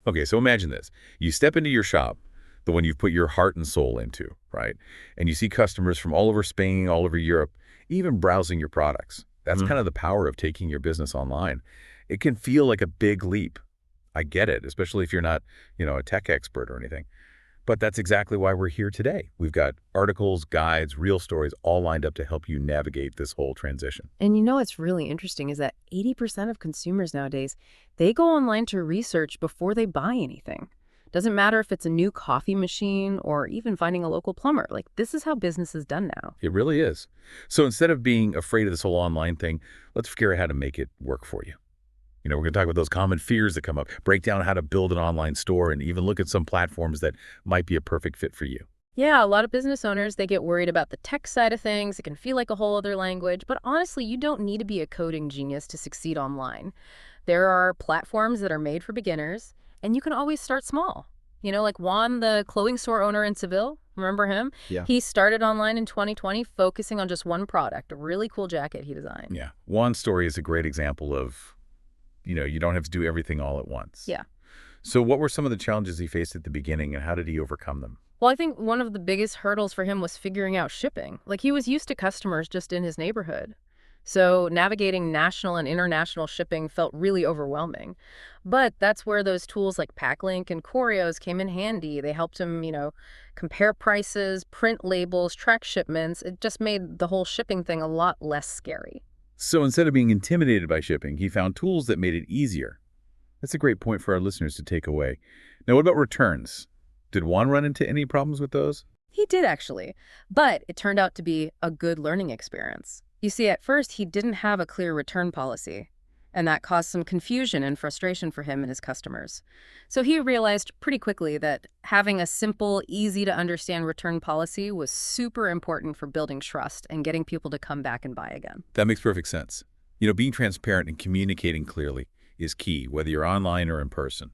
Okay, so imagine this. You step into your shop, the one you've put your heart and soul into, right? And you see customers from all over Spain, all over Europe, even browsing your products. That's kind of the power of taking your business online. It can feel like a big leap. I get it, especially if you're not, a tech expert or anything. But that's exactly why we're here today. We've got articles, guides, real stories all lined up to help you navigate this whole transition. And you know what's really interesting is that 80% of consumers nowadays, they go online to research before they buy anything. Doesn't matter if it's a new coffee machine or even finding a local plumber. Like, this is how business is done now. It really is. So instead of being afraid of this whole online thing, let's figure out how to make it work for you. We're going to talk about those common fears that come up, break down how to build an online store, and even look at some platforms that might be a perfect fit for you. Yeah, a lot of business owners, they get worried about the tech side of things. It can feel like a whole other language, but honestly, you don't need to be a coding genius to succeed online. There are platforms that are made for beginners, and you can always start small. Like Juan, the clothing store owner in Seville, remember him? Yeah. He started online in 2020, focusing on just one product, a really cool jacket he designed. Yeah. One story is a great example of, you don't have to do everything all at once. Yeah. So what were some of the challenges he faced at the beginning, and how did he overcome them? Well, I think one of the biggest hurdles for him was figuring out shipping. Like, he was used to customers just in his neighborhood. So navigating national and international shipping felt really overwhelming. But that's where those tools like Packlink and Coreos came in handy. They helped him, compare prices, print labels, track shipments. It just made the whole shipping thing a lot less scary. So instead of being intimidated by shipping, he found tools that made it easier. That's a great point for our listeners to take away. Now, what about returns? Did Juan run into any problems with those? He did, actually. But it turned out to be a good learning experience. You see, at first, he didn't have a clear return policy, and that caused some confusion and frustration for him and his customers. So he realized pretty quickly that having a simple, easy-to-understand return policy was super important for building trust and getting people to come back and buy again. That makes perfect sense. Being transparent and communicating clearly is key, whether you're online or in person.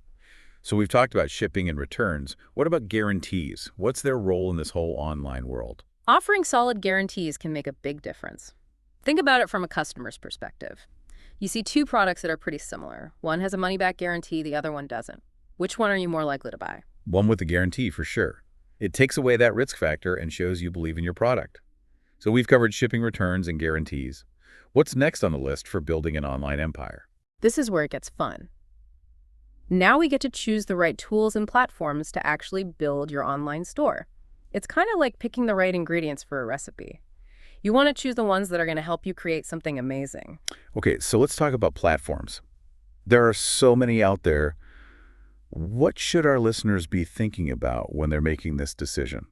So we've talked about shipping and returns. What about guarantees? What's their role in this whole online world? Offering solid guarantees can make a big difference. Think about it from a customer's perspective. You see two products that are pretty similar. One has a money-back guarantee, the other one doesn't. Which one are you more likely to buy? One with a guarantee, for sure. It takes away that risk factor and shows you believe in your product. So we've covered shipping, returns, and guarantees. What's next on the list for building an online empire? This is where it gets fun. Now we get to choose the right tools and platforms to actually build your online store. It's kind of like picking the right ingredients for a recipe. You want to choose the ones that are going to help you create something amazing. Okay, so let's talk about platforms. There are so many out there. What should our listeners be thinking about when they're making this decision?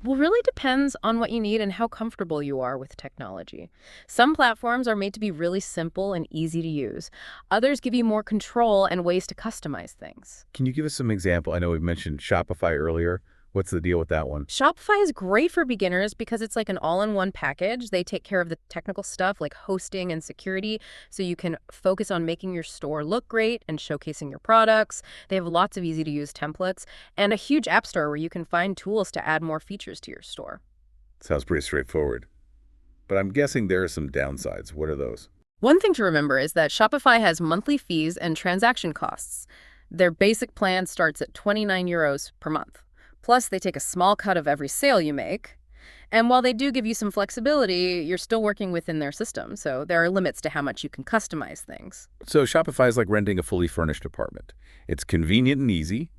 Well, really depends on what you need and how comfortable you are with technology. Some platforms are made to be really simple and easy to use. Others give you more control and ways to customize things. Can you give us some example? I know we mentioned Shopify earlier. What's the deal with that one? Shopify is great for beginners because it's like an all-in-one package. They take care of the technical stuff like hosting and security, so you can focus on making your store look great and showcasing your products. They have lots of easy-to-use templates and a huge app store where you can find tools to add more features to your store. Sounds pretty straightforward. But I'm guessing there are some downsides. What are those? One thing to remember is that Shopify has monthly fees and transaction costs. Their basic plan starts at 29 euros per month. Plus, they take a small cut of every sale you make. And while they do give you some flexibility, you're still working within their system, so there are limits to how much you can customize things. So Shopify is like renting a fully furnished apartment. It's convenient and easy,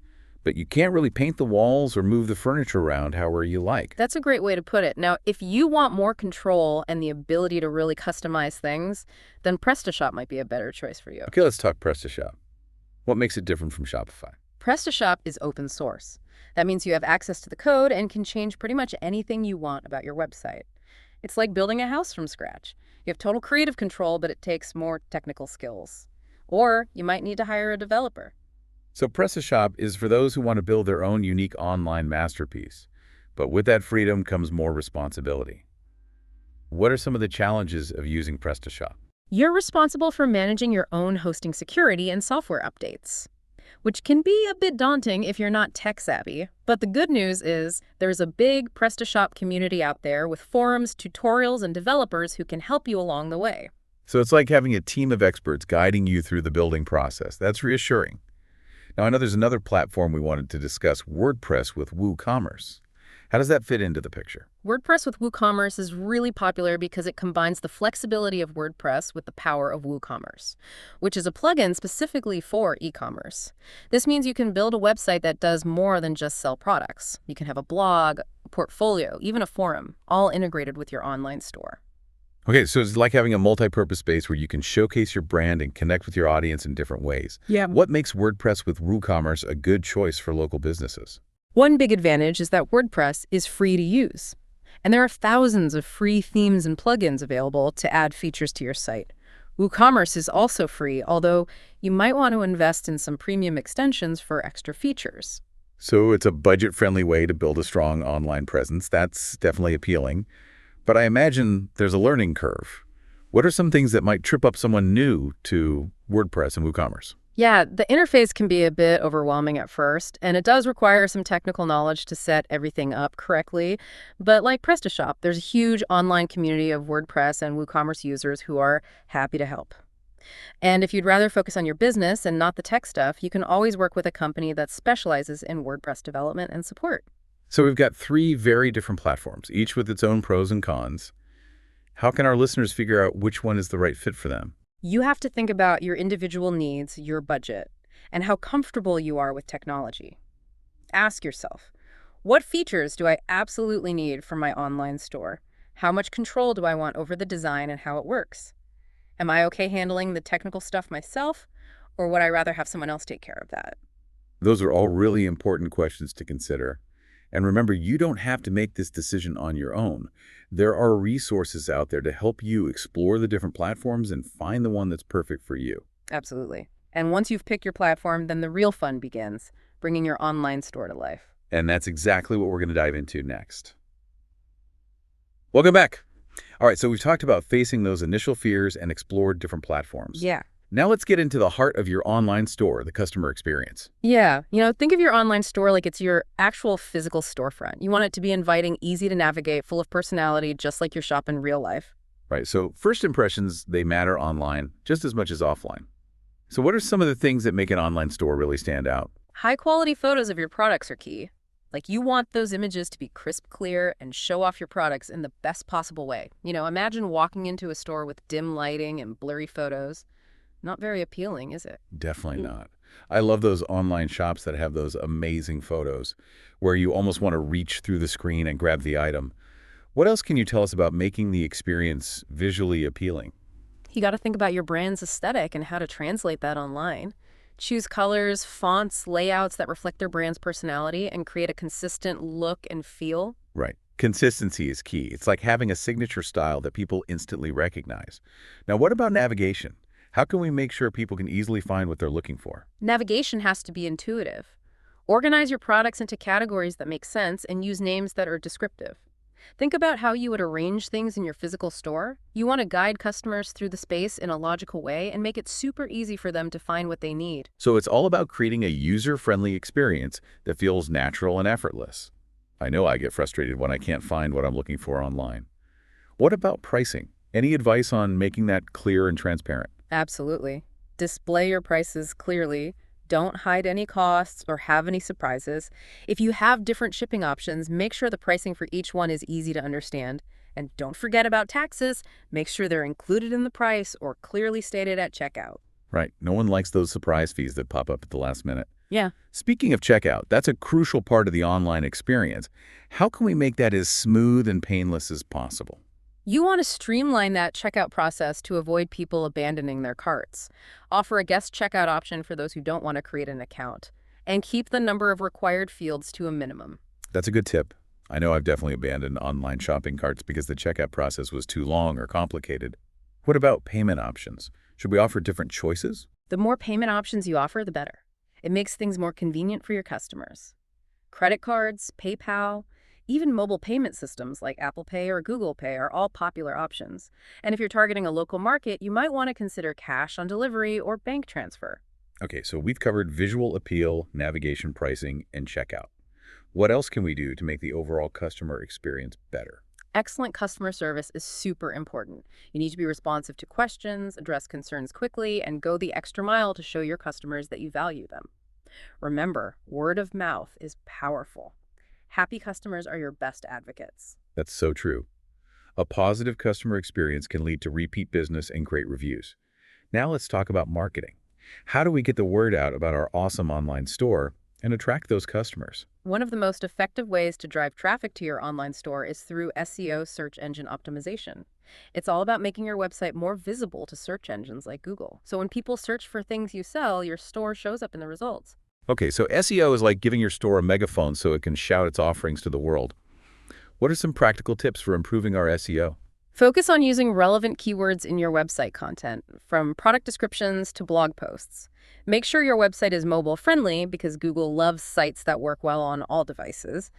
but you can't really paint the walls or move the furniture around however you like. That's a great way to put it. Now, if you want more control and the ability to really customize things, then PrestaShop might be a better choice for you. Okay, let's talk PrestaShop. What makes it different from Shopify? PrestaShop is open source. That means you have access to the code and can change pretty much anything you want about your website. It's like building a house from scratch. You have total creative control, but it takes more technical skills. Or you might need to hire a developer. So PrestaShop is for those who want to build their own unique online masterpiece. But with that freedom comes more responsibility. What are some of the challenges of using PrestaShop? You're responsible for managing your own hosting security and software updates, which can be a bit daunting if you're not tech savvy. But the good news is there's a big PrestaShop community out there with forums, tutorials, and developers who can help you along the way. So it's like having a team of experts guiding you through the building process. That's reassuring. Now, I know there's another platform we wanted to discuss, WordPress with WooCommerce. How does that fit into the picture? WordPress with WooCommerce is really popular because it combines the flexibility of WordPress with the power of WooCommerce, which is a plugin specifically for e-commerce. This means you can build a website that does more than just sell products. You can have a blog, a portfolio, even a forum, all integrated with your online store. Okay, so it's like having a multi-purpose space where you can showcase your brand and connect with your audience in different ways. Yeah. What makes WordPress with WooCommerce a good choice for local businesses? One big advantage is that WordPress is free to use. And there are thousands of free themes and plugins available to add features to your site. WooCommerce is also free, although you might want to invest in some premium extensions for extra features. So it's a budget-friendly way to build a strong online presence. That's definitely appealing. But I imagine there's a learning curve. What are some things that might trip up someone new to WordPress and WooCommerce? Yeah, the interface can be a bit overwhelming at first, and it does require some technical knowledge to set everything up correctly. But like PrestaShop, there's a huge online community of WordPress and WooCommerce users who are happy to help. And if you'd rather focus on your business and not the tech stuff, you can always work with a company that specializes in WordPress development and support. So we've got three very different platforms, each with its own pros and cons. How can our listeners figure out which one is the right fit for them? You have to think about your individual needs, your budget, and how comfortable you are with technology. Ask yourself, what features do I absolutely need for my online store? How much control do I want over the design and how it works? Am I okay handling the technical stuff myself, or would I rather have someone else take care of that? Those are all really important questions to consider. And remember, you don't have to make this decision on your own. There are resources out there to help you explore the different platforms and find the one that's perfect for you. Absolutely. And once you've picked your platform, then the real fun begins, bringing your online store to life. And that's exactly what we're going to dive into next. Welcome back. All right, so we've talked about facing those initial fears and explored different platforms. Yeah. Now let's get into the heart of your online store, the customer experience. Yeah. Think of your online store like it's your actual physical storefront. You want it to be inviting, easy to navigate, full of personality, just like your shop in real life. Right, so first impressions, they matter online just as much as offline. So what are some of the things that make an online store really stand out? High-quality photos of your products are key. Like, you want those images to be crisp, clear, and show off your products in the best possible way. Imagine walking into a store with dim lighting and blurry photos. Not very appealing, is it? Definitely not. I love those online shops that have those amazing photos where you almost want to reach through the screen and grab the item. What else can you tell us about making the experience visually appealing? You got to think about your brand's aesthetic and how to translate that online. Choose colors, fonts, layouts that reflect their brand's personality and create a consistent look and feel. Right. Consistency is key. It's like having a signature style that people instantly recognize. Now, what about navigation? How can we make sure people can easily find what they're looking for? Navigation has to be intuitive. Organize your products into categories that make sense and use names that are descriptive. Think about how you would arrange things in your physical store. You want to guide customers through the space in a logical way and make it super easy for them to find what they need. So it's all about creating a user-friendly experience that feels natural and effortless. I know I get frustrated when I can't find what I'm looking for online. What about pricing? Any advice on making that clear and transparent? Absolutely. Display your prices clearly. Don't hide any costs or have any surprises. If you have different shipping options, make sure the pricing for each one is easy to understand. And don't forget about taxes. Make sure they're included in the price or clearly stated at checkout. Right. No one likes those surprise fees that pop up at the last minute. Yeah. Speaking of checkout, that's a crucial part of the online experience. How can we make that as smooth and painless as possible? You want to streamline that checkout process to avoid people abandoning their carts. Offer a guest checkout option for those who don't want to create an account. And keep the number of required fields to a minimum. That's a good tip. I know I've definitely abandoned online shopping carts because the checkout process was too long or complicated. What about payment options? Should we offer different choices? The more payment options you offer, the better. It makes things more convenient for your customers. Credit cards, PayPal, even mobile payment systems like Apple Pay or Google Pay are all popular options. And if you're targeting a local market, you might want to consider cash on delivery or bank transfer. Okay, so we've covered visual appeal, navigation, pricing, and checkout. What else can we do to make the overall customer experience better? Excellent customer service is super important. You need to be responsive to questions, address concerns quickly, and go the extra mile to show your customers that you value them. Remember, word of mouth is powerful. Happy customers are your best advocates. That's so true. A positive customer experience can lead to repeat business and great reviews. Now let's talk about marketing. How do we get the word out about our awesome online store and attract those customers? One of the most effective ways to drive traffic to your online store is through SEO, search engine optimization. It's all about making your website more visible to search engines like Google. So when people search for things you sell, your store shows up in the results. Okay, so SEO is like giving your store a megaphone so it can shout its offerings to the world. What are some practical tips for improving our SEO? Focus on using relevant keywords in your website content, from product descriptions to blog posts. Make sure your website is mobile-friendly because Google loves sites that work well on all devices.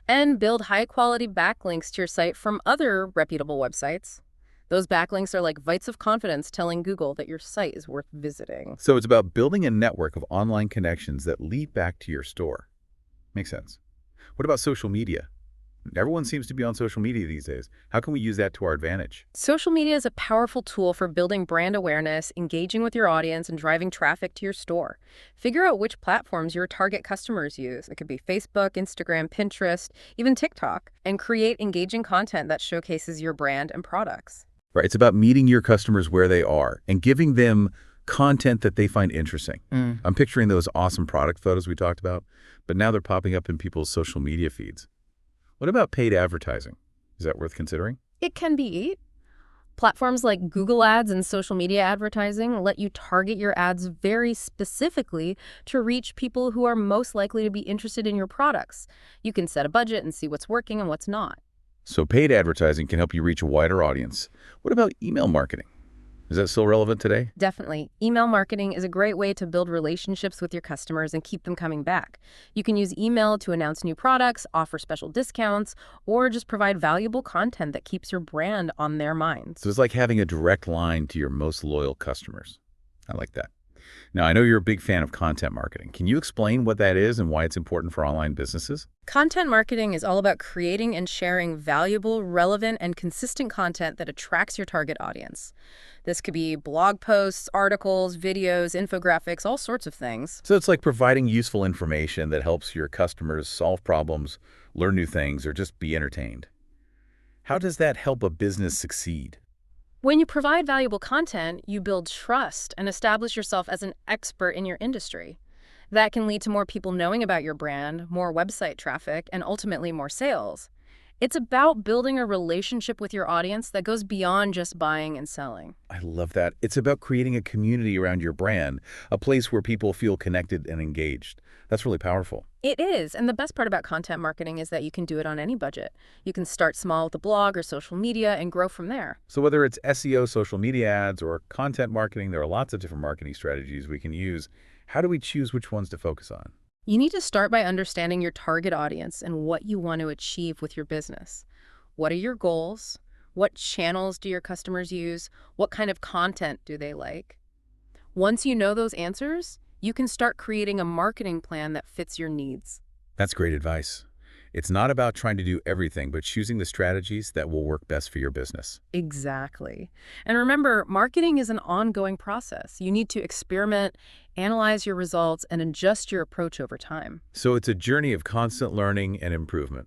And build high-quality backlinks to your site from other reputable websites. Those backlinks are like votes of confidence telling Google that your site is worth visiting. So it's about building a network of online connections that lead back to your store. Makes sense. What about social media? Everyone seems to be on social media these days. How can we use that to our advantage? Social media is a powerful tool for building brand awareness, engaging with your audience, and driving traffic to your store. Figure out which platforms your target customers use. It could be Facebook, Instagram, Pinterest, even TikTok, and create engaging content that showcases your brand and products. Right, it's about meeting your customers where they are and giving them content that they find interesting. I'm picturing those awesome product photos we talked about, but now they're popping up in people's social media feeds. What about paid advertising? Is that worth considering? It can be. Platforms like Google Ads and social media advertising let you target your ads very specifically to reach people who are most likely to be interested in your products. You can set a budget and see what's working and what's not. So paid advertising can help you reach a wider audience. What about email marketing? Is that still relevant today? Definitely. Email marketing is a great way to build relationships with your customers and keep them coming back. You can use email to announce new products, offer special discounts, or just provide valuable content that keeps your brand on their minds. So it's like having a direct line to your most loyal customers. I like that. Now, I know you're a big fan of content marketing. Can you explain what that is and why it's important for online businesses? Content marketing is all about creating and sharing valuable, relevant, and consistent content that attracts your target audience. This could be blog posts, articles, videos, infographics, all sorts of things. So it's like providing useful information that helps your customers solve problems, learn new things, or just be entertained. How does that help a business succeed? When you provide valuable content, you build trust and establish yourself as an expert in your industry. That can lead to more people knowing about your brand, more website traffic, and ultimately more sales. It's about building a relationship with your audience that goes beyond just buying and selling. I love that. It's about creating a community around your brand, a place where people feel connected and engaged. That's really powerful. It is, and the best part about content marketing is that you can do it on any budget. You can start small with a blog or social media and grow from there. So whether it's SEO, social media ads, or content marketing, there are lots of different marketing strategies we can use. How do we choose which ones to focus on? You need to start by understanding your target audience and what you want to achieve with your business. What are your goals? What channels do your customers use? What kind of content do they like? Once you know those answers, you can start creating a marketing plan that fits your needs. That's great advice. It's not about trying to do everything, but choosing the strategies that will work best for your business. Exactly. And remember, marketing is an ongoing process. You need to experiment, analyze your results, and adjust your approach over time. So it's a journey of constant learning and improvement.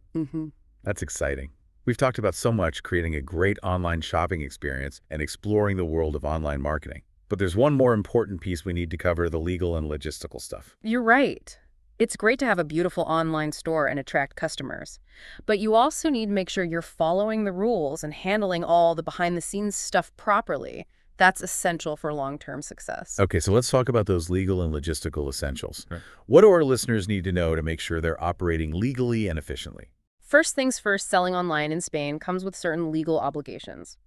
That's exciting. We've talked about so much creating a great online shopping experience and exploring the world of online marketing. But there's one more important piece we need to cover, the legal and logistical stuff. You're right. It's great to have a beautiful online store and attract customers, but you also need to make sure you're following the rules and handling all the behind-the-scenes stuff properly. That's essential for long-term success. Okay, so let's talk about those legal and logistical essentials. Sure. What do our listeners need to know to make sure they're operating legally and efficiently? First things first, selling online in Spain comes with certain legal obligations.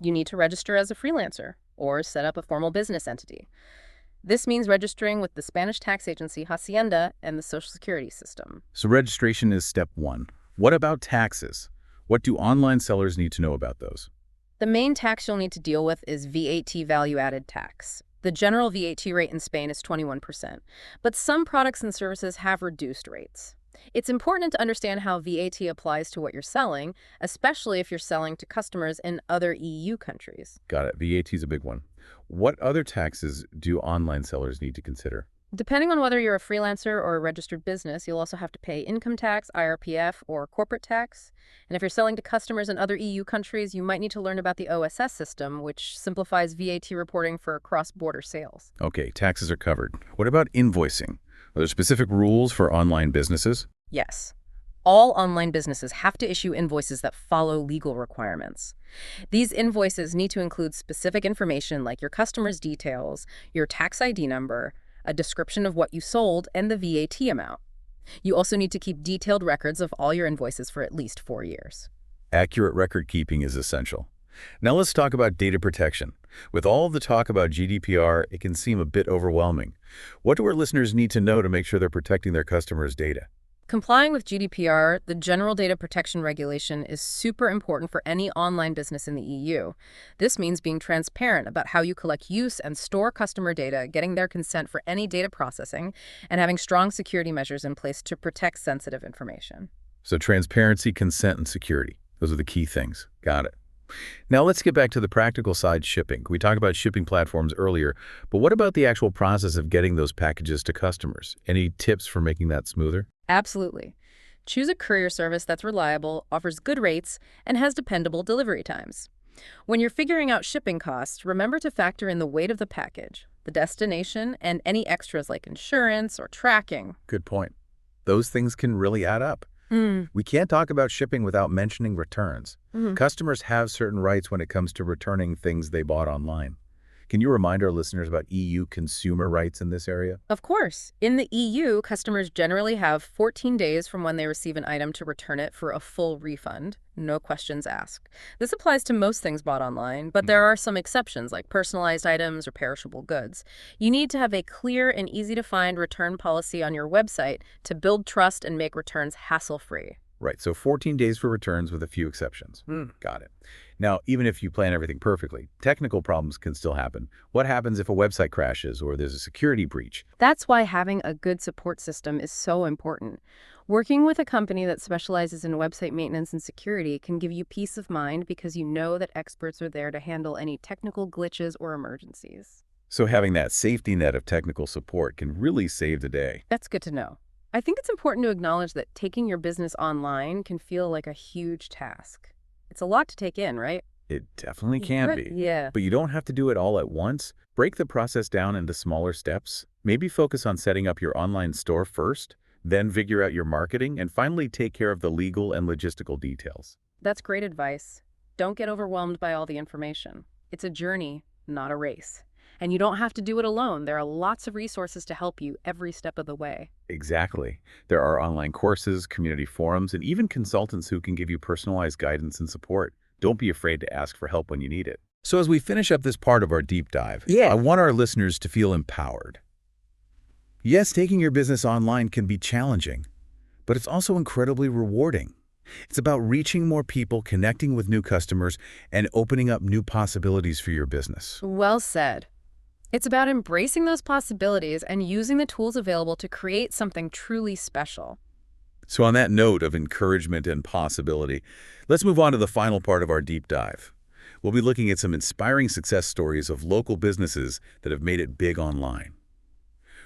You need to register as a freelancer or set up a formal business entity. This means registering with the Spanish tax agency Hacienda and the Social Security system. So registration is step one. What about taxes? What do online sellers need to know about those? The main tax you'll need to deal with is VAT, value-added tax. The general VAT rate in Spain is 21%, but some products and services have reduced rates. It's important to understand how VAT applies to what you're selling, especially if you're selling to customers in other EU countries. Got it. VAT is a big one. What other taxes do online sellers need to consider? Depending on whether you're a freelancer or a registered business, you'll also have to pay income tax, IRPF, or corporate tax. And if you're selling to customers in other EU countries, you might need to learn about the OSS system, which simplifies VAT reporting for cross-border sales. Okay, taxes are covered. What about invoicing? Are there specific rules for online businesses? Yes. All online businesses have to issue invoices that follow legal requirements. These invoices need to include specific information like your customer's details, your tax ID number, a description of what you sold, and the VAT amount. You also need to keep detailed records of all your invoices for at least 4 years. Accurate record keeping is essential. Now let's talk about data protection. With all the talk about GDPR, it can seem a bit overwhelming. What do our listeners need to know to make sure they're protecting their customers' data? Complying with GDPR, the General Data Protection Regulation, is super important for any online business in the EU. This means being transparent about how you collect, use, and store customer data, getting their consent for any data processing, and having strong security measures in place to protect sensitive information. So transparency, consent, and security. Those are the key things. Got it. Now let's get back to the practical side, shipping. We talked about shipping platforms earlier, but what about the actual process of getting those packages to customers? Any tips for making that smoother? Absolutely. Choose a courier service that's reliable, offers good rates, and has dependable delivery times. When you're figuring out shipping costs, remember to factor in the weight of the package, the destination, and any extras like insurance or tracking. Good point. Those things can really add up. We can't talk about shipping without mentioning returns. Customers have certain rights when it comes to returning things they bought online. Can you remind our listeners about EU consumer rights in this area? Of course. In the EU, customers generally have 14 days from when they receive an item to return it for a full refund, no questions asked. This applies to most things bought online, but there are some exceptions like personalized items or perishable goods. You need to have a clear and easy-to-find return policy on your website to build trust and make returns hassle-free. Right, so 14 days for returns with a few exceptions. Got it. Now, even if you plan everything perfectly, technical problems can still happen. What happens if a website crashes or there's a security breach? That's why having a good support system is so important. Working with a company that specializes in website maintenance and security can give you peace of mind because you know that experts are there to handle any technical glitches or emergencies. So having that safety net of technical support can really save the day. That's good to know. I think it's important to acknowledge that taking your business online can feel like a huge task. It's a lot to take in, right? It definitely can be. Yeah. But you don't have to do it all at once. Break the process down into smaller steps. Maybe focus on setting up your online store first, then figure out your marketing, and finally take care of the legal and logistical details. That's great advice. Don't get overwhelmed by all the information. It's a journey, not a race. And you don't have to do it alone. There are lots of resources to help you every step of the way. Exactly. There are online courses, community forums, and even consultants who can give you personalized guidance and support. Don't be afraid to ask for help when you need it. So as we finish up this part of our deep dive, I want our listeners to feel empowered. Yes, taking your business online can be challenging, but it's also incredibly rewarding. It's about reaching more people, connecting with new customers, and opening up new possibilities for your business. Well said. It's about embracing those possibilities and using the tools available to create something truly special. So on that note of encouragement and possibility, let's move on to the final part of our deep dive. We'll be looking at some inspiring success stories of local businesses that have made it big online.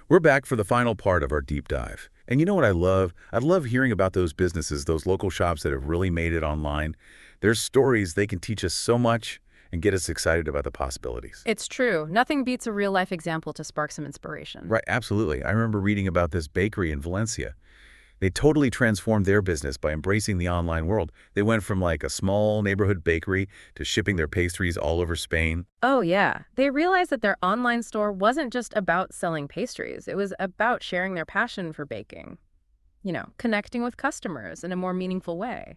We're back for the final part of our deep dive. And you know what I love? I love hearing about those businesses, those local shops that have really made it online. Their stories, they can teach us so much and get us excited about the possibilities. It's true. Nothing beats a real-life example to spark some inspiration. Right, absolutely. I remember reading about this bakery in Valencia. They totally transformed their business by embracing the online world. They went from like a small neighborhood bakery to shipping their pastries all over Spain. Oh, yeah. They realized that their online store wasn't just about selling pastries. It was about sharing their passion for baking. You know, connecting with customers in a more meaningful way.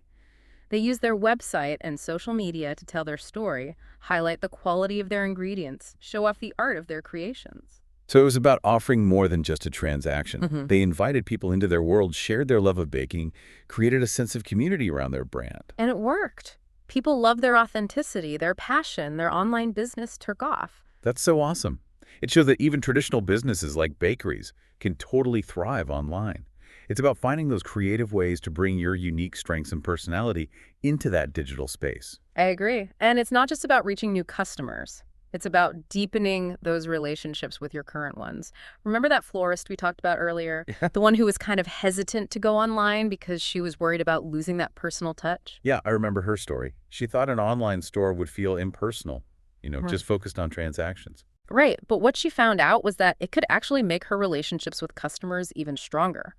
They use their website and social media to tell their story, highlight the quality of their ingredients, show off the art of their creations. So it was about offering more than just a transaction. They invited people into their world, shared their love of baking, created a sense of community around their brand. And it worked. People love their authenticity, their passion, their online business took off. That's so awesome. It shows that even traditional businesses like bakeries can totally thrive online. It's about finding those creative ways to bring your unique strengths and personality into that digital space. I agree. And it's not just about reaching new customers. It's about deepening those relationships with your current ones. Remember that florist we talked about earlier? The one who was kind of hesitant to go online because she was worried about losing that personal touch? Yeah, I remember her story. She thought an online store would feel impersonal, Right. just focused on transactions. Right, but what she found out was that it could actually make her relationships with customers even stronger.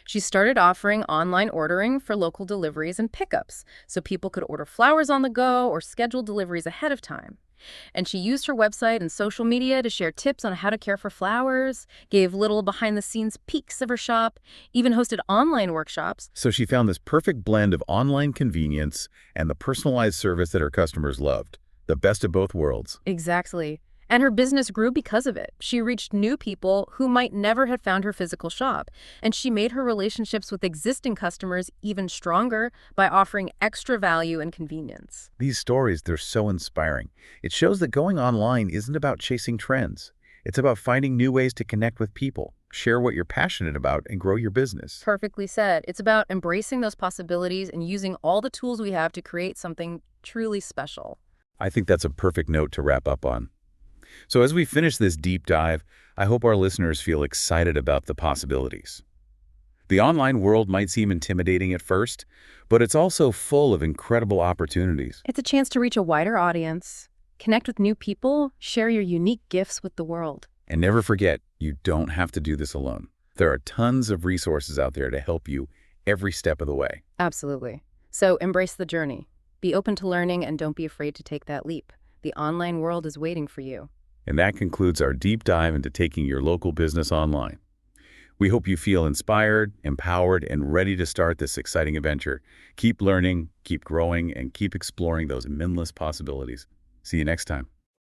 She started offering online ordering for local deliveries and pickups, so people could order flowers on the go or schedule deliveries ahead of time. And she used her website and social media to share tips on how to care for flowers, gave little behind-the-scenes peeks of her shop, even hosted online workshops. So she found this perfect blend of online convenience and the personalized service that her customers loved. The best of both worlds. Exactly. And her business grew because of it. She reached new people who might never have found her physical shop. And she made her relationships with existing customers even stronger by offering extra value and convenience. These stories, they're so inspiring. It shows that going online isn't about chasing trends. It's about finding new ways to connect with people, share what you're passionate about, and grow your business. Perfectly said. It's about embracing those possibilities and using all the tools we have to create something truly special. I think that's a perfect note to wrap up on. So as we finish this deep dive, I hope our listeners feel excited about the possibilities. The online world might seem intimidating at first, but it's also full of incredible opportunities. It's a chance to reach a wider audience, connect with new people, share your unique gifts with the world. And never forget, you don't have to do this alone. There are tons of resources out there to help you every step of the way. Absolutely. So embrace the journey. Be open to learning and don't be afraid to take that leap. The online world is waiting for you. And that concludes our deep dive into taking your local business online. We hope you feel inspired, empowered, and ready to start this exciting adventure. Keep learning, keep growing, and keep exploring those endless possibilities. See you next time.